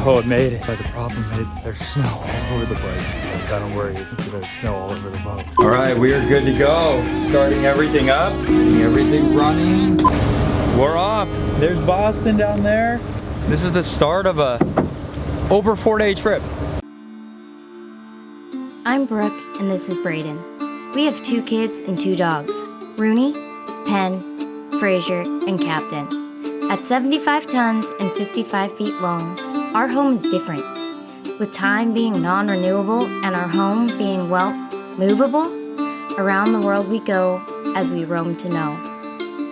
So it made it, but the problem is there's snow all over the place. But don't worry, you can see there's snow all over the boat. All right, we are good to go. Starting everything up, getting everything running. We're off. There's Boston down there. This is the start of a over 4-day trip. I'm Brooke, and this is Braden. We have 2 kids and 2 dogs, Rooney, Penn, Fraser, and Captain. At 75 tons and 55 feet long, our home is different. With time being non-renewable and our home being, well, movable, around the world we go as we roam to know.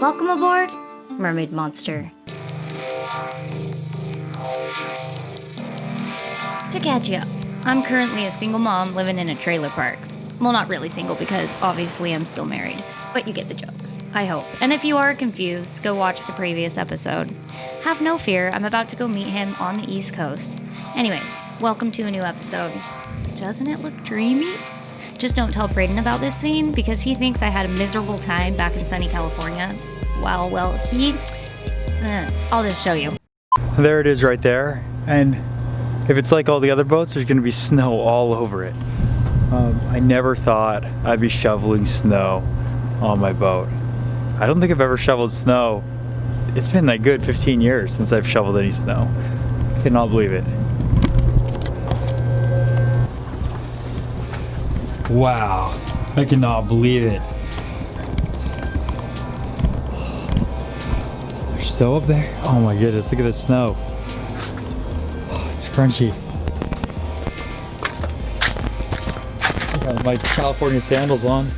Welcome aboard, Mermaid Monster. To catch you up, I'm currently a single mom living in a trailer park. Well, not really single because obviously I'm still married, but you get the joke. I hope. And if you are confused, go watch the previous episode. Have no fear, I'm about to go meet him on the East Coast. Anyways, welcome to a new episode. Doesn't it look dreamy? Just don't tell Braden about this scene because he thinks I had a miserable time back in sunny California. Well, I'll just show you. There it is right there. And if it's like all the other boats, there's gonna be snow all over it. I never thought I'd be shoveling snow on my boat. I don't think I've ever shoveled snow. It's been like good 15 years since I've shoveled any snow. Cannot believe it. Wow, I cannot believe it. There's snow up there? Oh my goodness, look at the snow. Oh, it's crunchy. I got my California sandals on.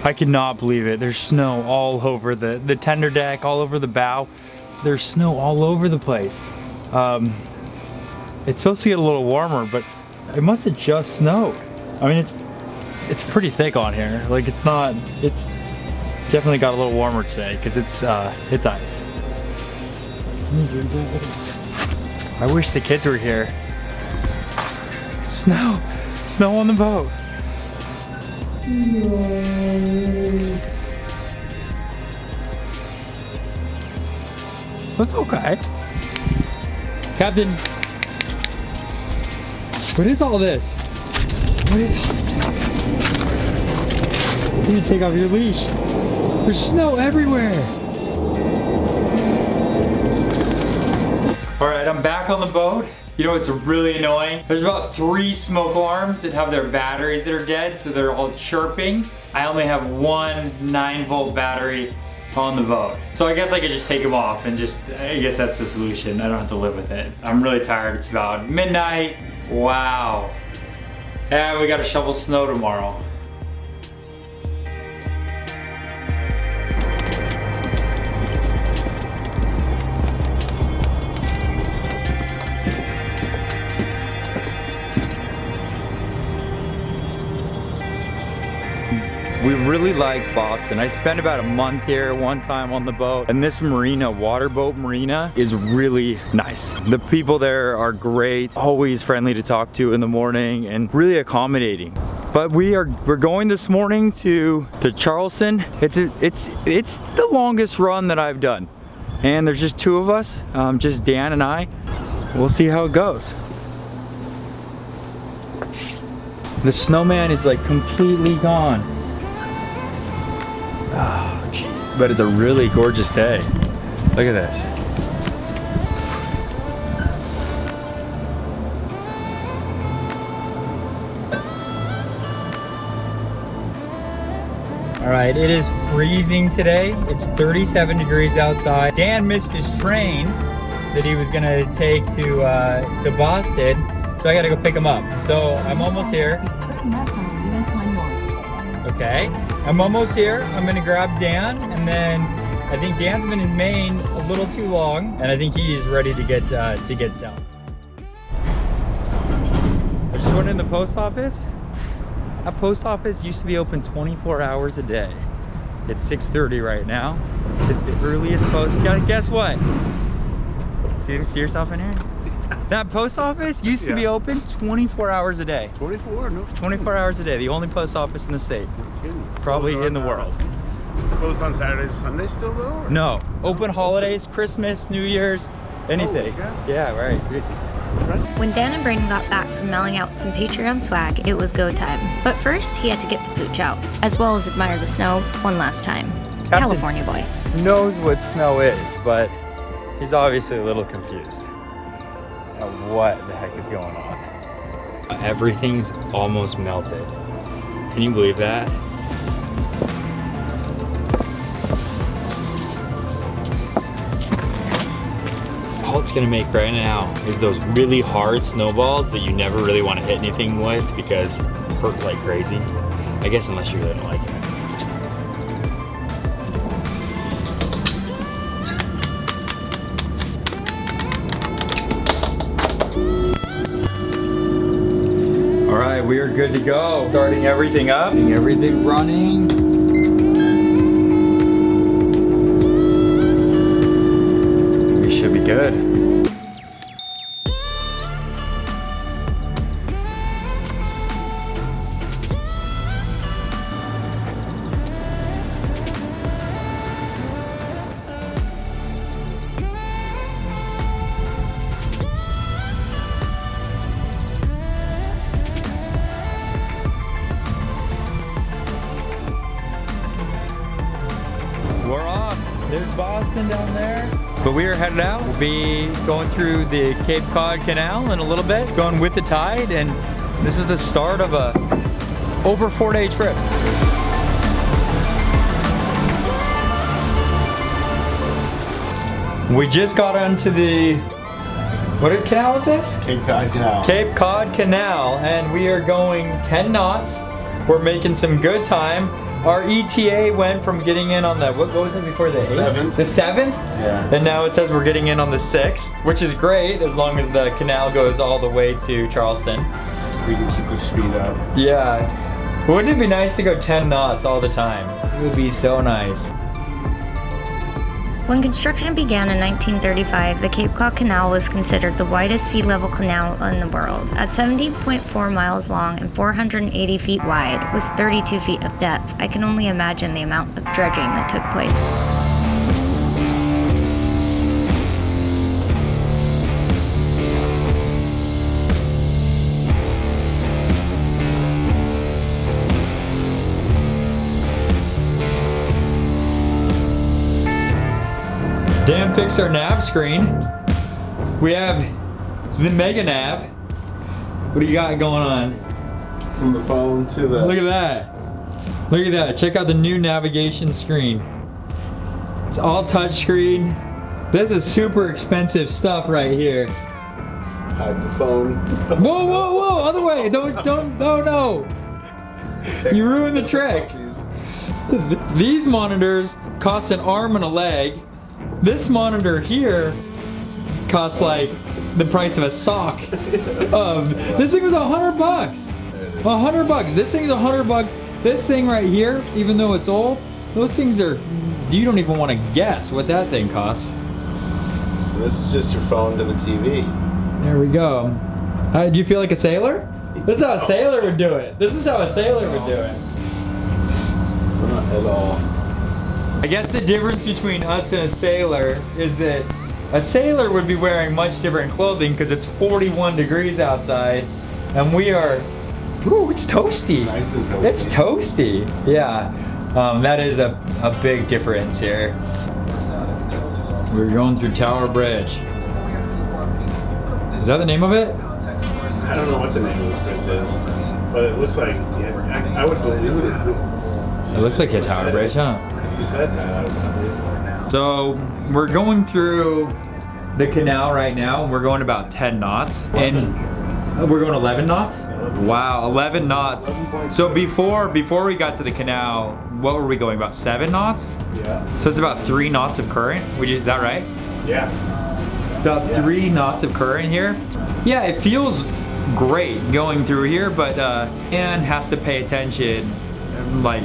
I cannot believe it. There's snow all over the tender deck, all over the bow. There's snow all over the place. It's supposed to get a little warmer, but it must have just snowed. I mean, it's pretty thick on here. Like it's definitely got a little warmer today because it's ice. I wish the kids were here. Snow on the boat. That's okay. Captain, what is all this? What is all this? You need to take off your leash. There's snow everywhere. All right, I'm back on the boat. You know what's really annoying? There's about 3 smoke alarms that have their batteries that are dead, so they're all chirping. I only have one 9-volt battery on the boat. So I guess I could just take them off and I guess that's the solution. I don't have to live with it. I'm really tired. It's about midnight. Wow. And we gotta shovel snow tomorrow. We really like Boston. I spent about a month here one time on the boat, and this marina, Waterboat Marina, is really nice. The people there are great, always friendly to talk to in the morning and really accommodating. But we're going this morning to Charleston. It's the longest run that I've done. And there's just 2 of us, just Dan and I. We'll see how it goes. The snowman is like completely gone. Oh, geez. But it's a really gorgeous day. Look at this. All right, it is freezing today. It's 37 degrees outside. Dan missed his train that he was gonna take to Boston, so I gotta go pick him up. So I'm almost here. Okay, I'm almost here. I'm gonna grab Dan, and then I think Dan's been in Maine a little too long, and I think he is ready to get south. I just went in the post office. That post office used to be open 24 hours a day. It's 6:30 right now. It's the earliest post. Guess what? See yourself in here? That post office used to be open 24 hours a day. 24? No. 24 hours a day, the only post office in the state. No kidding. It's Probably closed in the on, world. Closed on Saturdays and Sundays still though? Or? No, open holidays, Christmas, New Year's, anything. Yeah, right. When Dan and Braden got back from mailing out some Patreon swag, it was go time. But first, he had to get the pooch out, as well as admire the snow one last time. California boy. Knows what snow is, but he's obviously a little confused. What the heck is going on? Everything's almost melted. Can you believe that? All it's gonna make right now is those really hard snowballs that you never really want to hit anything with because it hurt like crazy. I guess unless you really don't like it. All right, we are good to go. Starting everything up, getting everything running. Should be good. We're off. There's Boston down there. But we are headed out. We'll be going through the Cape Cod Canal in a little bit, going with the tide, and this is the start of a over 4-day trip. We just got onto the, what canal is this? Cape Cod Canal. Cape Cod Canal, and we are going 10 knots. We're making some good time. Our ETA went from getting in on the, what was it before, the 8th? 7th. The 7th? Yeah. And now it says we're getting in on the 6th, which is great as long as the canal goes all the way to Charleston. We can keep the speed up. Yeah. Wouldn't it be nice to go 10 knots all the time? It would be so nice. When construction began in 1935, the Cape Cod Canal was considered the widest sea level canal in the world. At 17.4 miles long and 480 feet wide, with 32 feet of depth, I can only imagine the amount of dredging that took place. Dan fixed our nav screen. We have the Mega Nav. What do you got going on? From the phone to the... Look at that. Look at that. Check out the new navigation screen. It's all touch screen. This is super expensive stuff right here. Hide the phone. Whoa, whoa, whoa! Other way! No! You ruined the trick. These monitors cost an arm and a leg. This monitor here costs like the price of a sock. This thing was $100. $100. This thing's $100. This thing right here, even though it's old, those things are, you don't even want to guess what that thing costs. This is just your phone to the TV. There we go. Do you feel like a sailor? This is how a sailor would do it. This is how a sailor would do it. Not at all. I guess the difference between us and a sailor is that a sailor would be wearing much different clothing because it's 41 degrees outside and we are, ooh, it's toasty. Nice and toasty. It's toasty, yeah. That is a big difference here. We're going through Tower Bridge. Is that the name of it? I don't know what the name of this bridge is, but it looks like, yeah, I would believe it. It looks like a Tower Bridge, huh? If you said that, I would believe it. So we're going through the canal right now. We're going about 10 knots. And we're going 11 knots? Wow, 11 knots. So before we got to the canal, what were we going, about 7 knots? Yeah. So it's about 3 knots of current, is that right? Yeah. About 3 knots of current here. Yeah, it feels great going through here, but Anne has to pay attention, like,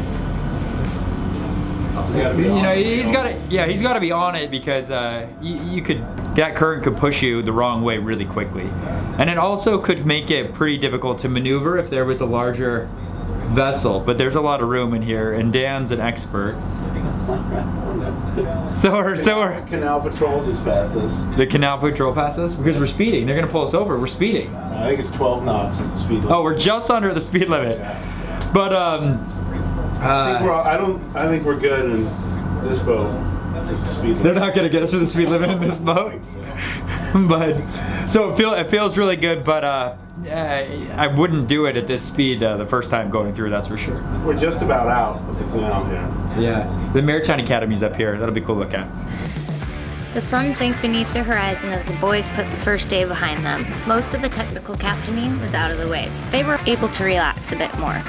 You know, he's got to. Yeah, he's got to be on it because that current could push you the wrong way really quickly, and it also could make it pretty difficult to maneuver if there was a larger vessel. But there's a lot of room in here, and Dan's an expert. So we're Canal Patrol just passed us. The Canal Patrol passed us because we're speeding. They're gonna pull us over. We're speeding. I think it's 12 knots is the speed limit. Oh, we're just under the speed limit. Yeah. But I think we're good in this boat. The speed limit. They're not gonna get us to the speed limit in this boat. But so it feels really good. But I wouldn't do it at this speed the first time going through. That's for sure. We're just about out of the canal here. Yeah, the Maritime Academy's up here. That'll be cool to look at. The sun sank beneath the horizon as the boys put the first day behind them. Most of the technical captaining was out of the way, so they were able to relax a bit more.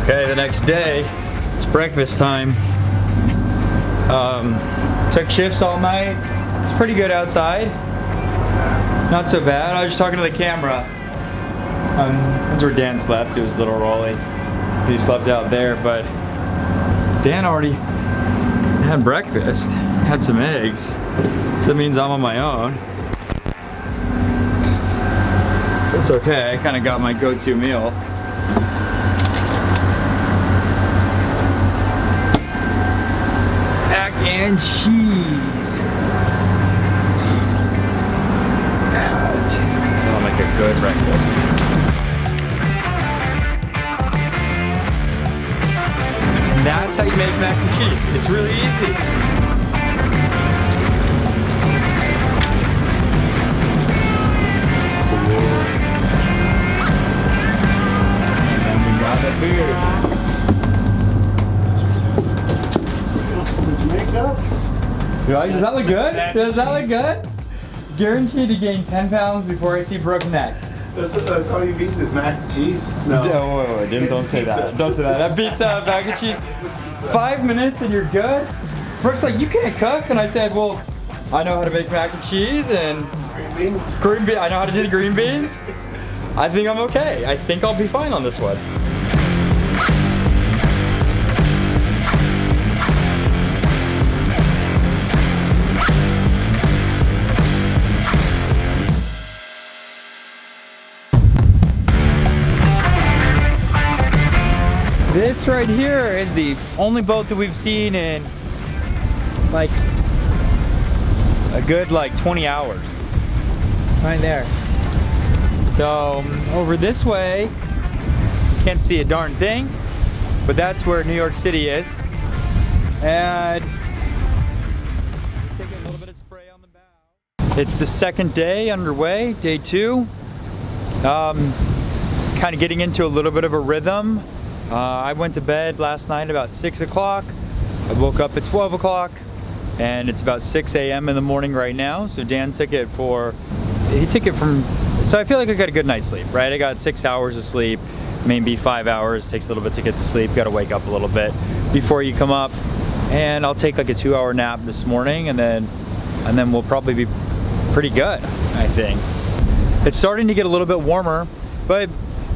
Okay, the next day, it's breakfast time. Took shifts all night. It's pretty good outside. Not so bad. I was just talking to the camera. That's where Dan slept. It was Little Rolly. He slept out there, but Dan already had breakfast, had some eggs. So that means I'm on my own. It's okay, I kind of got my go-to meal. Mac and cheese. That'll make a good breakfast. That's how you make mac and cheese. It's really easy. And we got a beer. Does that look good? Does that look good? Guaranteed to gain 10 pounds before I see Brooke next. That's all you've eaten is mac and cheese? No. Don't say that. Don't say that. That beats out mac and cheese. 5 minutes and you're good? Brooke's like, you can't cook. And I said, well, I know how to make mac and cheese and green beans. I know how to do the green beans. I think I'm okay. I think I'll be fine on this one. This right here is the only boat that we've seen in like a good 20 hours. Right there. So over this way, can't see a darn thing, but that's where New York City is. And taking a little bit of spray on the bow. It's the second day underway, day 2. Kind of getting into a little bit of a rhythm. I went to bed last night about 6 o'clock. I woke up at 12 o'clock and it's about 6 a.m. in the morning right now. So Dan took it from, so I feel like I got a good night's sleep, right? I got 6 hours of sleep, maybe 5 hours, takes a little bit to get to sleep. Got to wake up a little bit before you come up. And I'll take like a 2-hour nap this morning and then we'll probably be pretty good, I think. It's starting to get a little bit warmer, but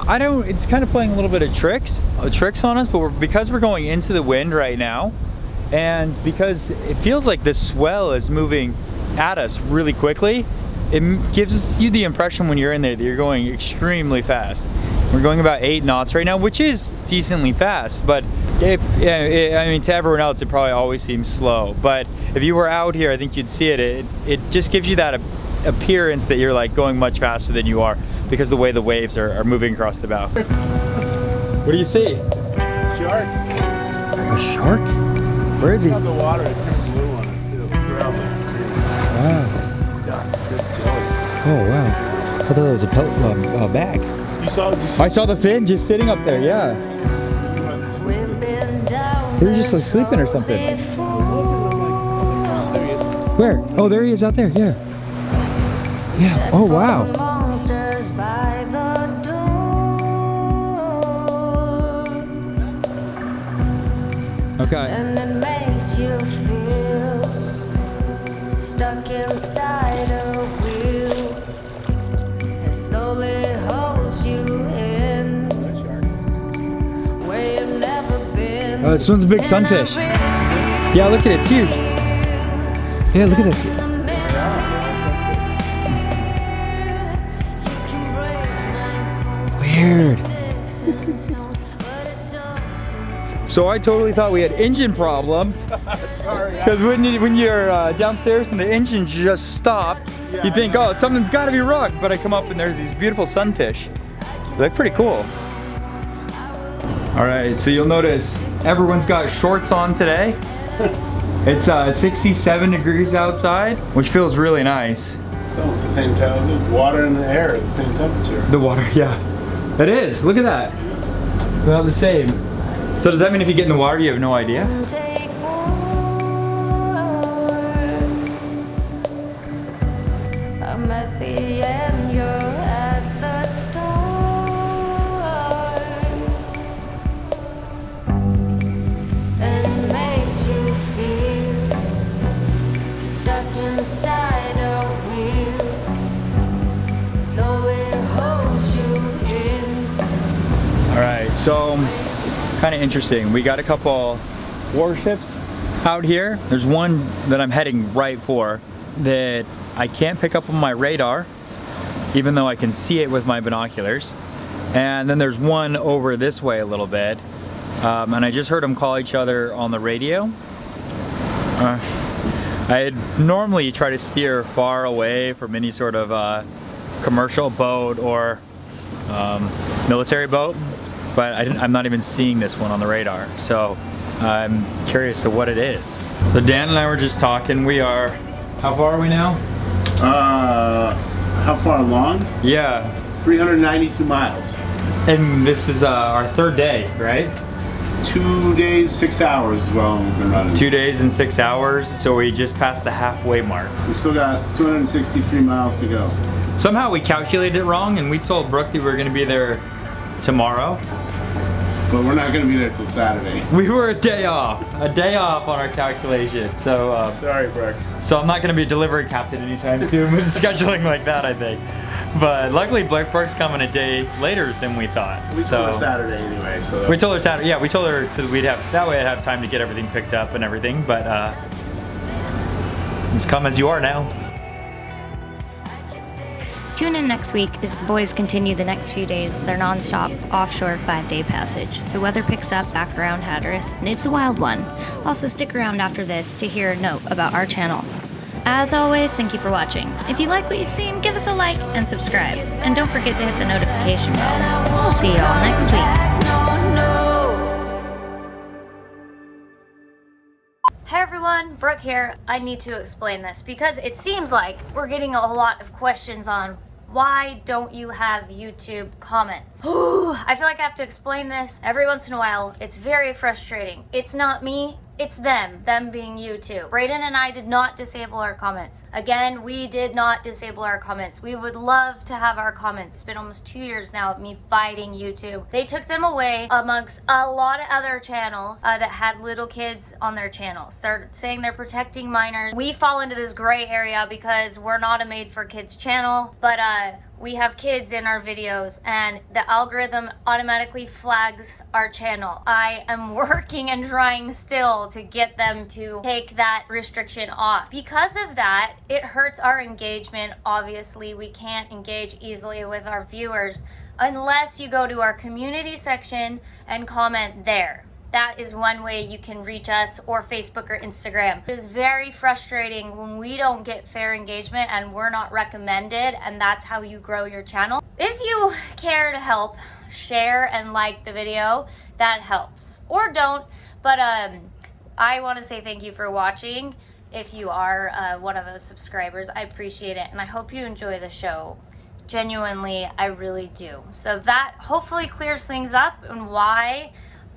it's kind of playing a little bit of tricks on us, but because we're going into the wind right now, and because it feels like this swell is moving at us really quickly, it gives you the impression when you're in there that you're going extremely fast. We're going about 8 knots right now, which is decently fast, but I mean, to everyone else, it probably always seems slow. But if you were out here, I think you'd see it. It just gives you that appearance that you're like going much faster than you are because the way the waves are moving across the bow. What do you see? Shark. A shark? Where is he? On the water, it turned blue on it too. Wow. Oh wow. I thought that was a bag. I saw the fin just sitting up there, yeah. He was just like sleeping or something. Where? Oh, there he is out there, yeah. Yeah, oh wow. Okay. And it makes you feel stuck inside a wheel. It slowly holds you in. Oh, this one's a big sunfish. Yeah, look at it, it's huge. Yeah, look at it. Weird. So I totally thought we had engine problems. Because when you're downstairs and the engine just stopped, you think, oh, something's got to be wrong. But I come up and there's these beautiful sunfish. They look pretty cool. All right, so you'll notice everyone's got shorts on today. It's 67 degrees outside, which feels really nice. It's almost the same temperature. The water and the air are the same temperature. The water, yeah. It is, look at that. About the same. So does that mean if you get in the water, you have no idea? Take more. I'm at the end, you're at the start. And it makes you feel stuck inside a wheel. Slowly holds you in. All right, so kind of interesting. We got a couple warships out here. There's one that I'm heading right for that I can't pick up on my radar, even though I can see it with my binoculars. And then there's one over this way a little bit. And I just heard them call each other on the radio. I normally try to steer far away from any sort of commercial boat or military boat, but I'm not even seeing this one on the radar, so I'm curious to what it is. So Dan and I were just talking. We are, how far are we now? How far along? Yeah. 392 miles. And this is our third day, right? 2 days, 6 hours is what we've been running. 2 days and 6 hours, so we just passed the halfway mark. We still got 263 miles to go. Somehow we calculated it wrong, and we told Brooke that we were going to be there tomorrow. But we're not going to be there till Saturday. We were a day off on our calculation. So Sorry, Brooke. so I'm not going to be a delivery captain anytime soon with scheduling like that, I think. But luckily, Brooke's coming a day later than we thought. We told her Saturday anyway, so. We told her Saturday. Yeah, we told her so we'd have that way I'd have time to get everything picked up and everything. But it's come as you are now. Tune in next week as the boys continue the next few days of their non-stop offshore 5-day passage. The weather picks up back around Hatteras, and it's a wild one. Also, stick around after this to hear a note about our channel. As always, thank you for watching. If you like what you've seen, give us a like and subscribe. And don't forget to hit the notification bell. We'll see y'all next week. Hey everyone, Brooke here. I need to explain this because it seems like we're getting a lot of questions on why don't you have YouTube comments? I feel like I have to explain this every once in a while. It's very frustrating. It's not me, it's them being YouTube. Braden and I did not disable our comments. Again, we did not disable our comments. We would love to have our comments. It's been almost 2 years now of me fighting YouTube. They took them away amongst a lot of other channels that had little kids on their channels. They're saying they're protecting minors. We fall into this gray area because we're not a made for kids channel, but we have kids in our videos and the algorithm automatically flags our channel. I am working and trying still to get them to take that restriction off. Because of that, it hurts our engagement. Obviously, we can't engage easily with our viewers unless you go to our community section and comment there. That is one way you can reach us, or Facebook or Instagram. It is very frustrating when we don't get fair engagement and we're not recommended, and that's how you grow your channel. If you care to help, share and like the video, that helps. Or don't, but I want to say thank you for watching. If you are one of those subscribers, I appreciate it, and I hope you enjoy the show. Genuinely, I really do. So that hopefully clears things up and why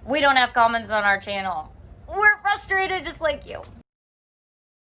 we don't have comments on our channel. We're frustrated just like you.